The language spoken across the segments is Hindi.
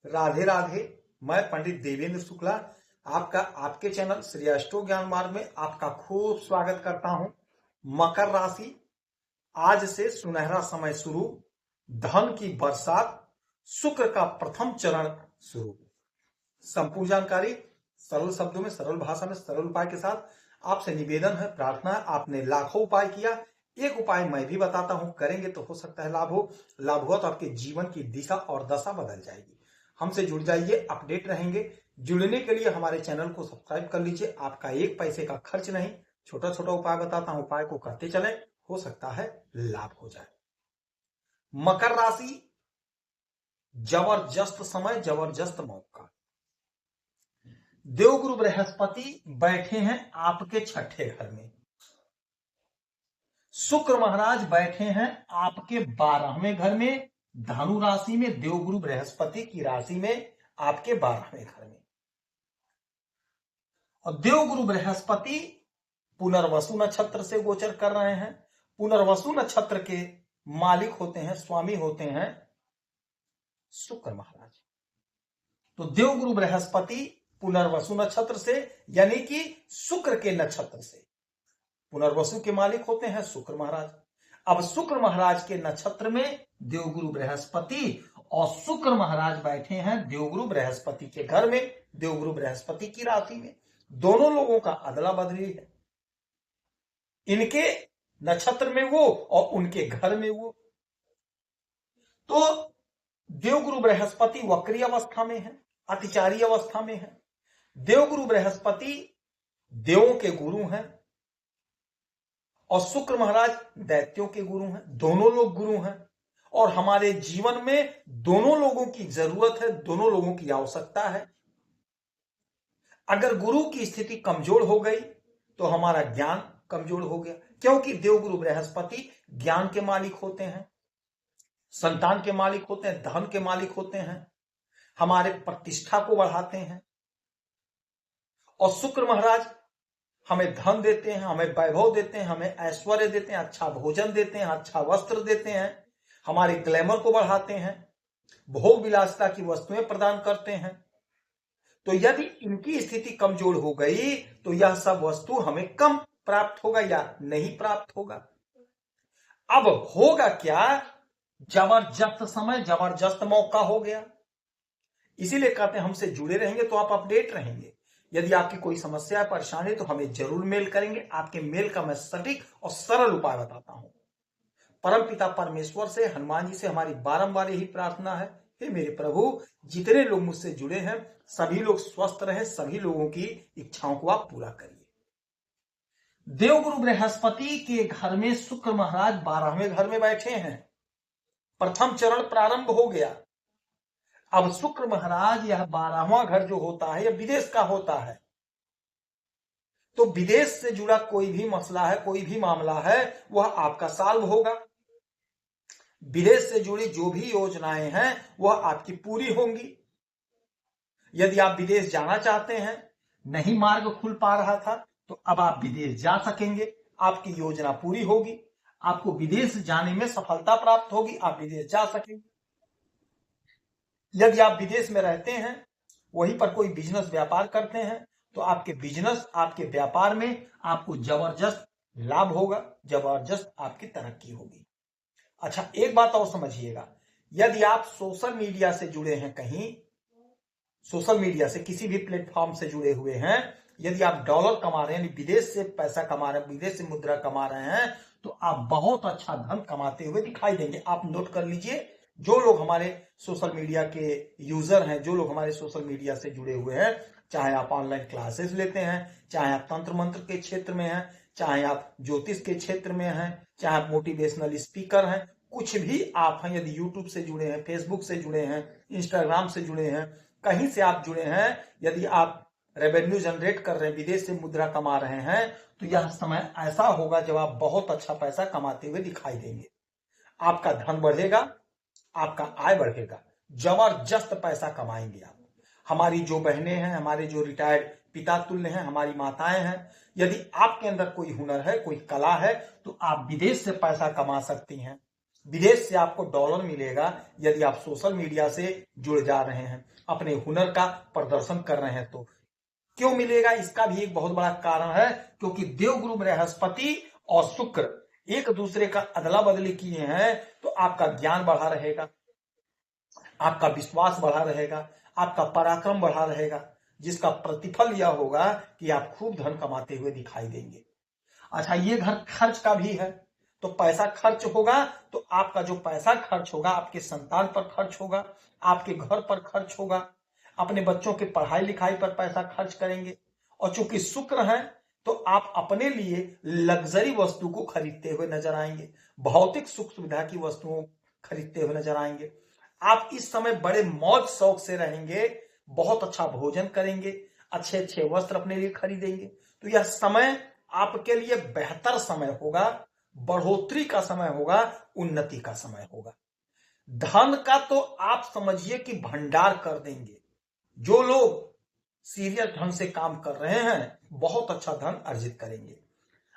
राधे राधे। मैं पंडित देवेंद्र शुक्ला आपका आपके चैनल श्री अष्टो ज्ञान मार्ग में आपका खूब स्वागत करता हूं। मकर राशि, आज से सुनहरा समय शुरू, धन की बरसात, शुक्र का प्रथम चरण शुरू। संपूर्ण जानकारी सरल शब्दों में, सरल भाषा में, सरल उपाय के साथ आपसे निवेदन है, प्रार्थना है। आपने लाखों उपाय किया, एक उपाय मैं भी बताता हूं, करेंगे तो हो सकता है लाभ हो। लाभ हुआ तो आपके जीवन की दिशा और दशा बदल जाएगी। हमसे जुड़ जाइए, अपडेट रहेंगे। जुड़ने के लिए हमारे चैनल को सब्सक्राइब कर लीजिए। आपका एक पैसे का खर्च नहीं, छोटा छोटा उपाय बताता हूं, उपाय को करते चले, हो सकता है लाभ हो जाए। मकर राशि, जबरदस्त समय, जबरदस्त मौका। देवगुरु बृहस्पति बैठे हैं आपके छठे घर में, शुक्र महाराज बैठे हैं आपके 12वें घर में, धनु राशि में, देवगुरु बृहस्पति की राशि में, आपके 12वें घर में। और देवगुरु बृहस्पति पुनर्वसु नक्षत्र से गोचर कर रहे हैं। पुनर्वसु नक्षत्र के मालिक होते हैं, स्वामी होते हैं शुक्र महाराज। तो देवगुरु बृहस्पति पुनर्वसु नक्षत्र से, यानी कि शुक्र के नक्षत्र से, पुनर्वसु के मालिक होते हैं शुक्र महाराज। अब शुक्र महाराज के नक्षत्र में देवगुरु बृहस्पति और शुक्र महाराज बैठे हैं देवगुरु बृहस्पति के घर में, देवगुरु बृहस्पति की राशि में। दोनों लोगों का अदला बदली है, इनके नक्षत्र में वो और उनके घर में वो। तो देवगुरु बृहस्पति वक्री अवस्था में है, अतिचारी अवस्था में है। देवगुरु बृहस्पति देवों के गुरु हैं और शुक्र महाराज दैत्यों के गुरु हैं। दोनों लोग गुरु हैं और हमारे जीवन में दोनों लोगों की जरूरत है, दोनों लोगों की आवश्यकता है। अगर गुरु की स्थिति कमजोर हो गई तो हमारा ज्ञान कमजोर हो गया, क्योंकि देवगुरु बृहस्पति ज्ञान के मालिक होते हैं, संतान के मालिक होते हैं, धन के मालिक होते हैं, हमारे प्रतिष्ठा को बढ़ाते हैं। और शुक्र महाराज हमें धन देते हैं, हमें वैभव देते हैं, हमें ऐश्वर्य देते हैं, अच्छा भोजन देते हैं, अच्छा वस्त्र देते हैं, हमारे ग्लैमर को बढ़ाते हैं, भोग विलासिता की वस्तुएं प्रदान करते हैं। तो यदि इनकी स्थिति कमजोर हो गई तो यह सब वस्तु हमें कम प्राप्त होगा या नहीं प्राप्त होगा। अब होगा क्या, जबरदस्त समय, जबरदस्त मौका हो गया। इसीलिए कहते हैं हमसे जुड़े रहेंगे तो आप अपडेट रहेंगे। यदि आपकी कोई समस्या है, परेशानी, तो हमें जरूर मेल करेंगे। आपके मेल का मैं सटीक और सरल उपाय बताता हूं। परम पिता परमेश्वर से, हनुमान जी से हमारी बारंबार यही प्रार्थना है, हे मेरे प्रभु, जितने लोग मुझसे जुड़े हैं सभी लोग स्वस्थ रहे, सभी लोगों की इच्छाओं को आप पूरा करिए। देवगुरु बृहस्पति के घर में शुक्र महाराज 12वें घर में बैठे हैं, प्रथम चरण प्रारंभ हो गया। अब शुक्र महाराज, यह 12वां घर जो होता है यह विदेश का होता है। तो विदेश से जुड़ा कोई भी मसला है, कोई भी मामला है, वह आपका सॉल्व होगा। विदेश से जुड़ी जो भी योजनाएं हैं वह आपकी पूरी होंगी। यदि आप विदेश जाना चाहते हैं, नहीं मार्ग खुल पा रहा था, तो अब आप विदेश जा सकेंगे, आपकी योजना पूरी होगी, आपको विदेश जाने में सफलता प्राप्त होगी, आप विदेश जा सकेंगे। यदि आप विदेश में रहते हैं, वहीं पर कोई बिजनेस व्यापार करते हैं, तो आपके बिजनेस, आपके व्यापार में आपको जबरदस्त लाभ होगा, जबरदस्त आपकी तरक्की होगी। अच्छा, एक बात और समझिएगा, यदि आप सोशल मीडिया से जुड़े हैं, कहीं सोशल मीडिया से किसी भी प्लेटफॉर्म से जुड़े हुए हैं, यदि आप डॉलर कमा रहे हैं, यानी विदेश से पैसा कमा रहे हैं, विदेश से मुद्रा कमा रहे हैं, तो आप बहुत अच्छा धन कमाते हुए दिखाई देंगे। आप नोट कर लीजिए, जो लोग हमारे सोशल मीडिया के यूजर हैं, जो लोग हमारे सोशल मीडिया से जुड़े हुए हैं, चाहे आप ऑनलाइन क्लासेस लेते हैं, चाहे आप तंत्र मंत्र के क्षेत्र में हैं, चाहे आप ज्योतिष के क्षेत्र में हैं, चाहे आप मोटिवेशनल स्पीकर हैं, कुछ भी आप हैं, यदि यूट्यूब से जुड़े हैं, फेसबुक से जुड़े हैं, इंस्टाग्राम से जुड़े हैं, कहीं से आप जुड़े हैं, यदि आप रेवेन्यू जनरेट कर रहे हैं, विदेश से मुद्रा कमा रहे हैं, तो यह समय ऐसा होगा जब आप बहुत अच्छा पैसा कमाते हुए दिखाई देंगे। आपका धन बढ़ेगा, आपका आय बढ़ेगा, जबरदस्त पैसा कमाएंगे आप। हमारी जो बहनें हैं, हमारे जो रिटायर्ड पिता तुल्य हैं, हमारी माताएं हैं, यदि आपके अंदर कोई हुनर है, कोई कला है, तो आप विदेश से पैसा कमा सकती हैं। विदेश से आपको डॉलर मिलेगा यदि आप सोशल मीडिया से जुड़ जा रहे हैं, अपने हुनर का प्रदर्शन कर रहे हैं। तो क्यों मिलेगा, इसका भी एक बहुत बड़ा कारण है, क्योंकि देवगुरु बृहस्पति और शुक्र एक दूसरे का अदला बदली किए हैं। तो आपका ज्ञान बढ़ा रहेगा, आपका विश्वास बढ़ा रहेगा, आपका पराक्रम बढ़ा रहेगा, जिसका प्रतिफल यह होगा कि आप खूब धन कमाते हुए दिखाई देंगे। अच्छा, ये घर खर्च का भी है, तो पैसा खर्च होगा तो आपका जो पैसा खर्च होगा आपके संतान पर खर्च होगा, आपके घर पर खर्च होगा, अपने बच्चों के पढ़ाई लिखाई पर पैसा खर्च करेंगे। और चूंकि शुक्र है तो आप अपने लिए लग्जरी वस्तु को खरीदते हुए नजर आएंगे, भौतिक सुख सुविधा की वस्तुओं खरीदते हुए नजर आएंगे। आप इस समय बड़े मौज शौक से रहेंगे, बहुत अच्छा भोजन करेंगे, अच्छे अच्छे वस्त्र अपने लिए खरीदेंगे। तो यह समय आपके लिए बेहतर समय होगा, बढ़ोतरी का समय होगा, उन्नति का समय होगा। धन का तो आप समझिए कि भंडार कर देंगे। जो लोग सीरियस ढंग से काम कर रहे हैं बहुत अच्छा धन अर्जित करेंगे।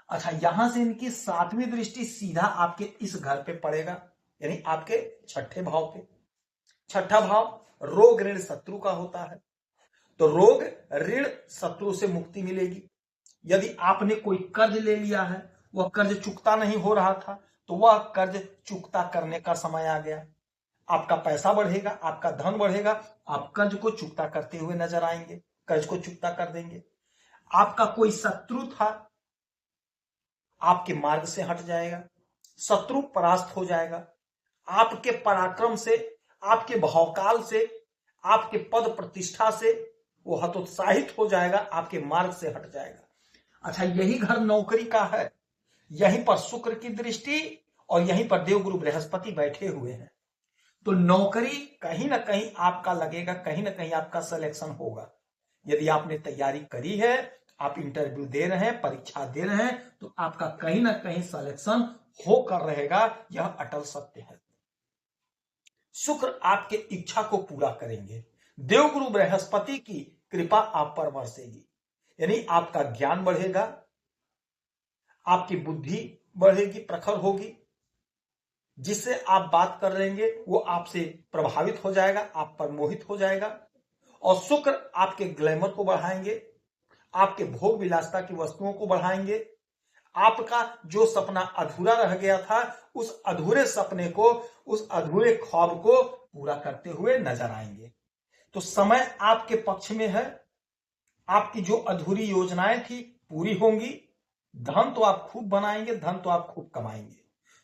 अच्छा, यहां से इनकी 7वीं दृष्टि सीधा आपके इस घर पे पड़ेगा, यानी आपके 6ठे भाव पे। 6ठा भाव रोग ऋण शत्रु का होता है, तो रोग ऋण शत्रु से मुक्ति मिलेगी। यदि आपने कोई कर्ज ले लिया है, वह कर्ज चुकता नहीं हो रहा था, तो वह कर्ज चुकता करने का समय आ गया। आपका पैसा बढ़ेगा, आपका धन बढ़ेगा, आप कर्ज को चुकता करते हुए नजर आएंगे, कर्ज को चुकता कर देंगे। आपका कोई शत्रु था, आपके मार्ग से हट जाएगा, शत्रु परास्त हो जाएगा। आपके पराक्रम से, आपके भावकाल से, आपके पद प्रतिष्ठा से वो हतोत्साहित हो जाएगा, आपके मार्ग से हट जाएगा। अच्छा, यही घर नौकरी का है, यहीं पर शुक्र की दृष्टि और यहीं पर देवगुरु बृहस्पति बैठे हुए हैं। तो नौकरी कहीं ना कहीं आपका लगेगा, कहीं ना कहीं आपका सिलेक्शन होगा। यदि आपने तैयारी करी है, आप इंटरव्यू दे रहे हैं, परीक्षा दे रहे हैं, तो आपका कहीं ना कहीं सिलेक्शन होकर रहेगा, यह अटल सत्य है। शुक्र आपके इच्छा को पूरा करेंगे, देवगुरु बृहस्पति की कृपा आप पर बरसेगी, यानी आपका ज्ञान बढ़ेगा, आपकी बुद्धि बढ़ेगी, प्रखर होगी, जिससे आप बात कर रहेंगे वो आपसे प्रभावित हो जाएगा, आप पर मोहित हो जाएगा। और शुक्र आपके ग्लैमर को बढ़ाएंगे, आपके भोग विलासता की वस्तुओं को बढ़ाएंगे। आपका जो सपना अधूरा रह गया था, उस अधूरे सपने को, उस अधूरे ख्वाब को पूरा करते हुए नजर आएंगे। तो समय आपके पक्ष में है, आपकी जो अधूरी योजनाएं थी पूरी होंगी, धन तो आप खूब बनाएंगे, धन तो आप खूब कमाएंगे।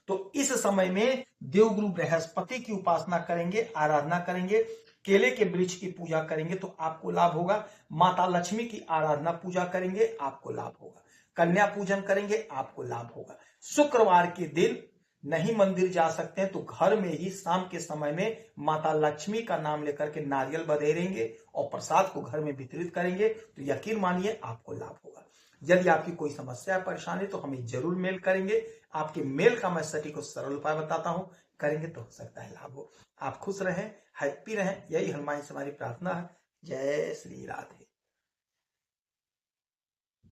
तो इस समय में देवगुरु बृहस्पति की उपासना करेंगे, आराधना करेंगे, केले के वृक्ष की पूजा करेंगे तो आपको लाभ होगा। माता लक्ष्मी की आराधना पूजा करेंगे, आपको लाभ होगा। कन्या पूजन करेंगे, आपको लाभ होगा। शुक्रवार के दिन नहीं मंदिर जा सकते हैं तो घर में ही शाम के समय में माता लक्ष्मी का नाम लेकर के नारियल बधेरेंगे और प्रसाद को घर में वितरित करेंगे, तो यकीन मानिए आपको लाभ होगा। यदि आपकी कोई समस्या परेशानी तो हमें जरूर मेल करेंगे, आपके मेल का मैं सटीक और सरल उपाय बताता हूं, करेंगे तो हो सकता है लाभ हो। आप खुश रहें, हैप्पी रहें, यही हनुमान से हमारी प्रार्थना है। जय श्री राधे।